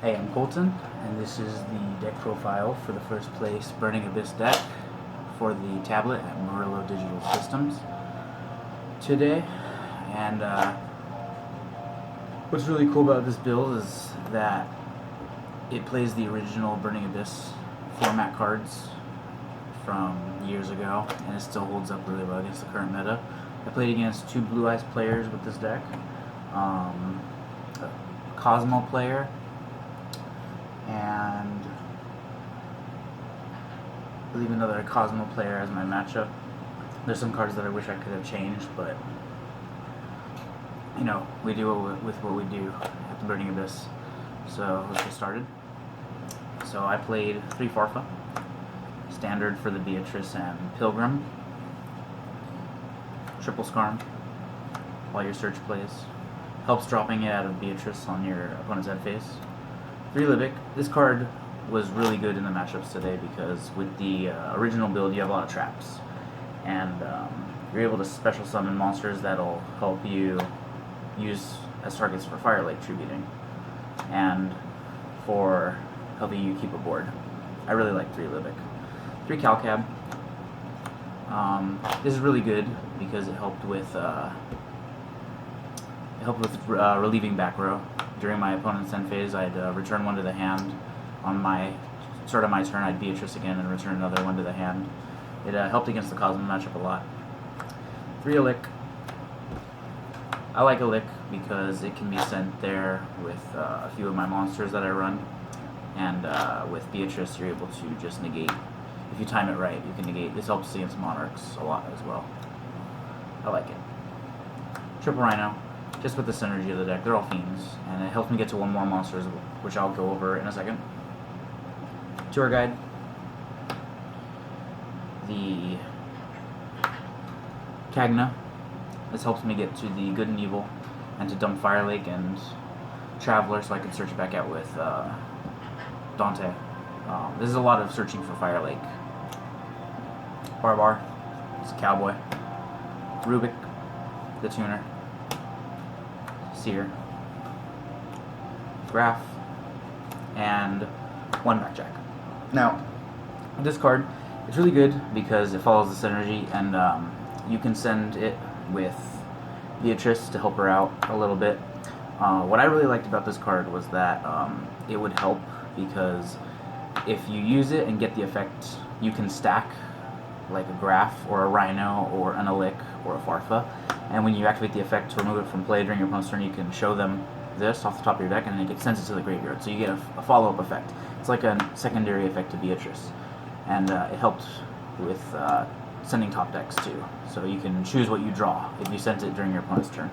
Hey, I'm Colton, and this is the deck profile for the first place Burning Abyss deck for the tablet at Murrillo Digital Systems today. And what's really cool about this build is that it plays the original Burning Abyss format cards from years ago, and it still holds up really well against the current meta. I played against two Blue Eyes players with this deck, a Cosmo player, and I believe another Cosmo player as my matchup. There's some cards that I wish I could have changed, but you know, we do with what we do at the Burning Abyss. So let's get started. So I played 3 Farfa, standard for the Beatrice and Pilgrim, triple Scarm while your search plays, helps dropping it out of Beatrice on your opponent's end phase. 3 Libic. This card was really good in the matchups today because with the original build you have a lot of traps, and you're able to special summon monsters that'll help you use as targets for Fire Lake Tree Beating and for helping you keep a board. I really like 3 Libic. 3 Calcab. This is really good because it helped with relieving back row. During my opponent's end phase, I'd return 1 to the hand. On my start of my turn, I'd Beatrice again and return another 1 to the hand. It helped against the Cosmo matchup a lot. 3 Alick. I like Alick because it can be sent there with a few of my monsters that I run, and with Beatrice you're able to just negate. If you time it right, you can negate. This helps against Monarchs a lot as well. I like it. Triple Rhino. Just with the synergy of the deck, they're all fiends, and it helps me get to 1 more monster, which I'll go over in a second. Tour Guide. The Cagna. This helps me get to the Good and Evil, and to dump Fire Lake and Traveler so I can search it back out with Dante. This is a lot of searching for Fire Lake. Barbar. It's a cowboy. Rubik, the tuner. Seer, Graph, and 1 Backjack. Now, this card, it's really good because it follows the synergy, and you can send it with Beatrice to help her out a little bit. What I really liked about this card was that it would help because if you use it and get the effect, you can stack like a Graph or a Rhino or an Alick or a Farfa, and when you activate the effect to remove it from play during your opponent's turn, you can show them this off the top of your deck, and then it sends it to the graveyard, so you get a follow-up effect. It's like a secondary effect to Beatrice, and it helped with sending top decks too, so you can choose what you draw if you sent it during your opponent's turn.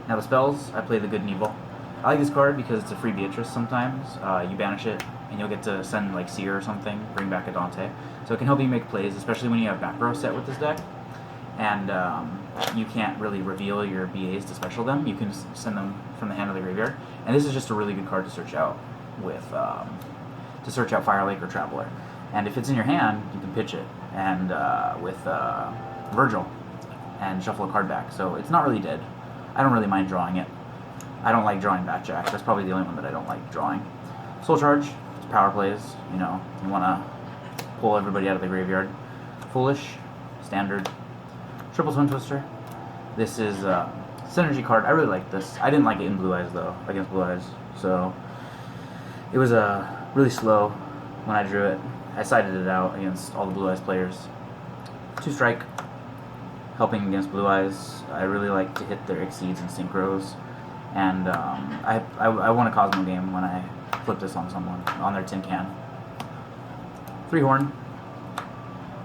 Now the spells, I play the Good and Evil. I like this card because it's a free Beatrice sometimes. You banish it, and you'll get to send like Seer or something, bring back a Dante. So it can help you make plays, especially when you have back row set with this deck, and you can't really reveal your BAs to special them. You can send them from the hand of the graveyard, and this is just a really good card to search out with Fire Lake or Traveler. And if it's in your hand, you can pitch it, and with Virgil, and shuffle a card back. So it's not really dead. I don't really mind drawing it. I don't like drawing Backjack. That's probably the only one that I don't like drawing. Soul Charge, it's power plays. You know, you want to pull everybody out of the graveyard. Foolish, standard. Triple Twin Twister. This is a synergy card. I really like this. I didn't like it in Blue Eyes though, against Blue Eyes. So it was really slow when I drew it. I sided it out against all the Blue Eyes players. 2 Strike, helping against Blue Eyes. I really like to hit their Exceeds and Synchros, and I won a Cosmo game when I flipped this on someone on their tin can. 3 Horn.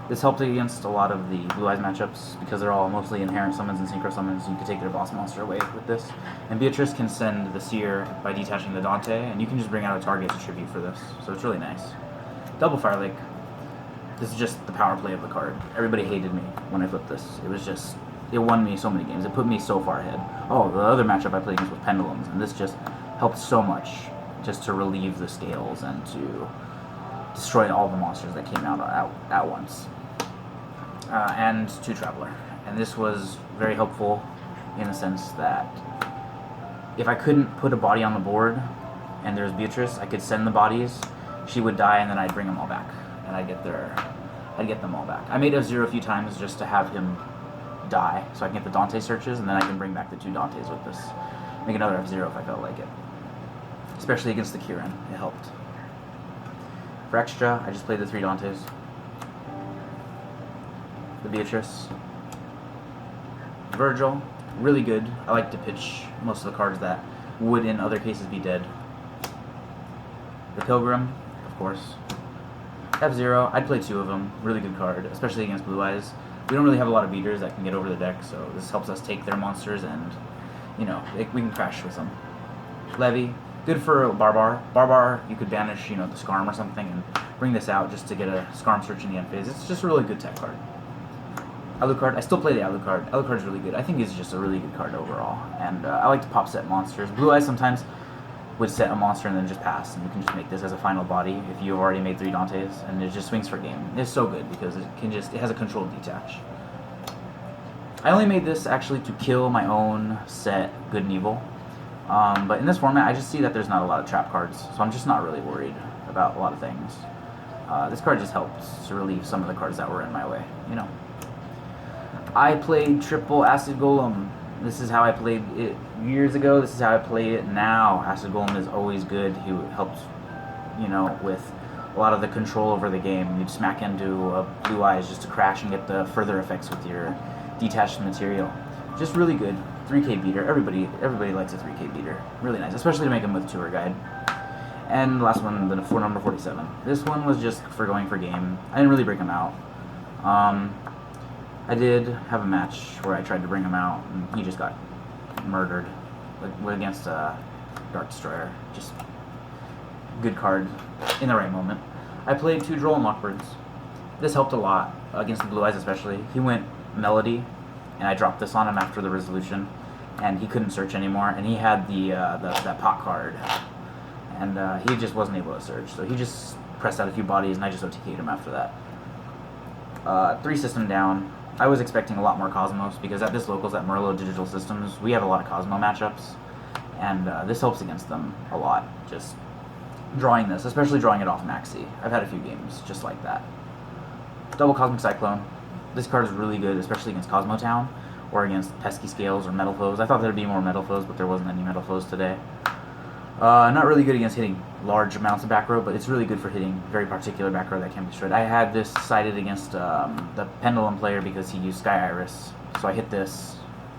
This helped against a lot of the Blue Eyes matchups because they're all mostly inherent summons and synchro summons. You can take their boss monster away with this. And Beatrice can send the Seer by detaching the Dante, and you can just bring out a target as a tribute for this. So it's really nice. Double Fire Lake. This is just the power play of the card. Everybody hated me when I flipped this. It won me so many games. It put me so far ahead. Oh, the other matchup I played against was Pendulums, and this just helped so much just to relieve the scales and to destroy all the monsters that came out at once. And 2 Traveler. And this was very helpful in the sense that if I couldn't put a body on the board, and there's Beatrice, I could send the bodies, she would die, and then I'd bring them all back, and I'd get them all back. I made F-Zero a few times just to have him die, so I can get the Dante searches, and then I can bring back the 2 Dantes with this. Make another F-Zero if I felt like it. Especially against the Kieran, it helped. For extra, I just played the 3 Dantes. The Beatrice. Virgil, really good. I like to pitch most of the cards that would in other cases be dead. The Pilgrim, of course. F-Zero, I'd play 2 of them. Really good card, especially against Blue Eyes. We don't really have a lot of beaters that can get over the deck, so this helps us take their monsters and, you know, we can crash with them. Levy, good for Barbar. Barbar, you could banish, you know, the Skarm or something and bring this out just to get a Skarm search in the end phase. It's just a really good tech card. Alucard, I still play the Alucard. Alucard's really good. I think he's just a really good card overall. And I like to pop set monsters. Blue Eyes sometimes would set a monster and then just pass. And you can just make this as a final body if you've already made 3 Dantes. And it just swings for game. It's so good because it has a controlled detach. I only made this actually to kill my own set, Good and Evil. But in this format, I just see that there's not a lot of trap cards. So I'm just not really worried about a lot of things. This card just helps to relieve some of the cards that were in my way, you know. I played triple Acid Golem. This is how I played it years ago. This is how I play it now. Acid Golem is always good. He helps, you know, with a lot of the control over the game. You'd smack into Blue Eyes just to crash and get the further effects with your detached material. Just really good. 3K beater. Everybody likes a 3K beater. Really nice, especially to make him with Tour Guide. And the last one, the number 47. This one was just for going for game. I didn't really break him out. I did have a match where I tried to bring him out, and he just got murdered against Dark Destroyer. Just good card in the right moment. I played 2 Droll and Lockbirds. This helped a lot against the Blue Eyes especially. He went Melody, and I dropped this on him after the resolution, and he couldn't search anymore, and he had that pot card, and he just wasn't able to search, so he just pressed out a few bodies, and I just OTK'd him after that. 3 system down. I was expecting a lot more Cosmos, because at this locals at Murrillo Digital Systems, we have a lot of Cosmo matchups, and this helps against them a lot, just drawing this, especially drawing it off Maxi. I've had a few games just like that. Double Cosmic Cyclone. This card is really good, especially against Cosmo Town, or against Pesky Scales or Metal Foes. I thought there'd be more Metal Foes, but there wasn't any Metal Foes today. Not really good against hitting large amounts of back row, but it's really good for hitting very particular back row that can be destroyed. I had this sided against the Pendulum player because he used Sky Iris, so I hit this,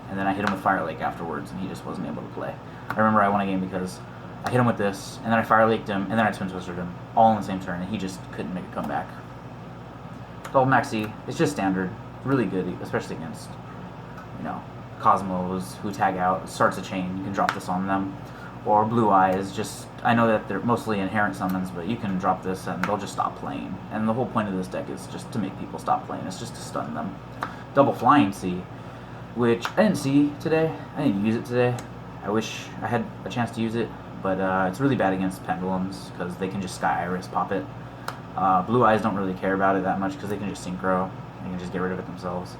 and then I hit him with Fire Lake afterwards, and he just wasn't able to play. I remember I won a game because I hit him with this, and then I Fire Laked him, and then I Twin Twisted him, all in the same turn, and he just couldn't make a comeback. Double Maxi, it's just standard, really good, especially against, you know, Cosmos who tag out, starts a chain, you can drop this on them. Or Blue Eyes, just, I know that they're mostly inherent summons, but you can drop this and they'll just stop playing. And the whole point of this deck is just to make people stop playing, it's just to stun them. Double Flying Sea, which I didn't see today, I didn't use it today. I wish I had a chance to use it, but it's really bad against Pendulums, because they can just Sky Iris pop it. Blue Eyes don't really care about it that much, because they can just Synchro, they can just get rid of it themselves.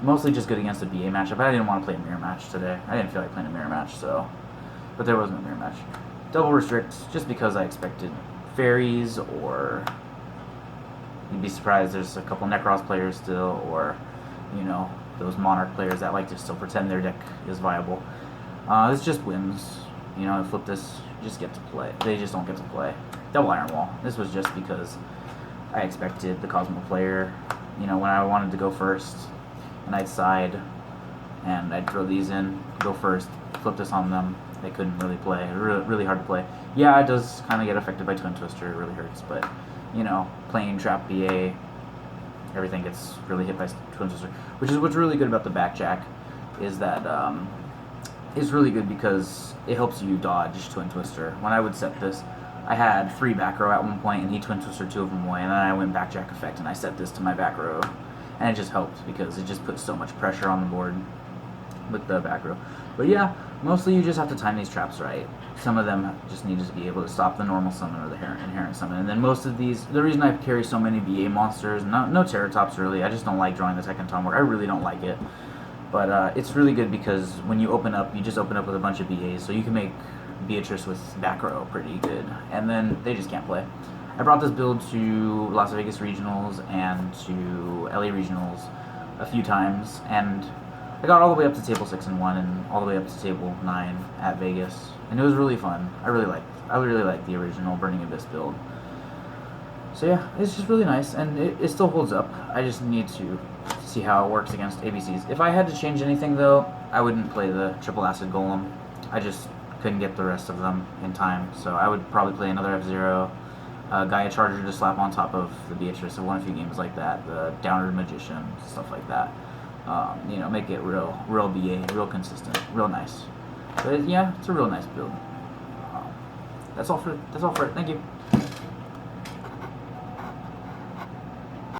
Mostly just good against a BA matchup. I didn't want to play a mirror match today. I didn't feel like playing a mirror match, so... But there wasn't a mirror match. Double Restrict, just because I expected fairies, or... You'd be surprised there's a couple Necros players still, or, you know, those Monarch players that like to still pretend their deck is viable. This just wins. You know, flip this, you just get to play. They just don't get to play. Double Iron Wall. This was just because I expected the Cosmo player, you know, when I wanted to go first, and I'd side, and I'd throw these in, go first, flip this on them. They couldn't really play. Really hard to play. Yeah, it does kind of get affected by Twin Twister. It really hurts, but, you know, playing Trap BA, everything gets really hit by Twin Twister. Which is what's really good about the Backjack, is that it's really good because it helps you dodge Twin Twister. When I would set this, I had 3 back row at one point, and he Twin Twister 2 of them away, and then I went Backjack effect, and I set this to my back row. And it just helped because it just puts so much pressure on the board with the back row. But yeah, mostly you just have to time these traps right. Some of them just need to be able to stop the normal summon or the inherent summon. And then most of these, the reason I carry so many BA monsters, no Terratops really, I just don't like drawing the Tekken Tomahawk. I really don't like it. But it's really good because when you open up, you just open up with a bunch of BAs. So you can make Beatrice with back row pretty good, and then they just can't play. I brought this build to Las Vegas Regionals and to LA Regionals a few times, and I got all the way up to table 6 and 1 and all the way up to table 9 at Vegas, and it was really fun. I really liked the original Burning Abyss build. So yeah, it's just really nice, and it still holds up. I just need to see how it works against ABCs. If I had to change anything though, I wouldn't play the Triple Acid Golem. I just couldn't get the rest of them in time, so I would probably play another F-Zero, Gaia Charger to slap on top of the Beatrice. I've won a few games like that, the Downward Magician, stuff like that. You know, make it real BA, real consistent, real nice. But yeah, it's a real nice build. That's all for it. Thank you.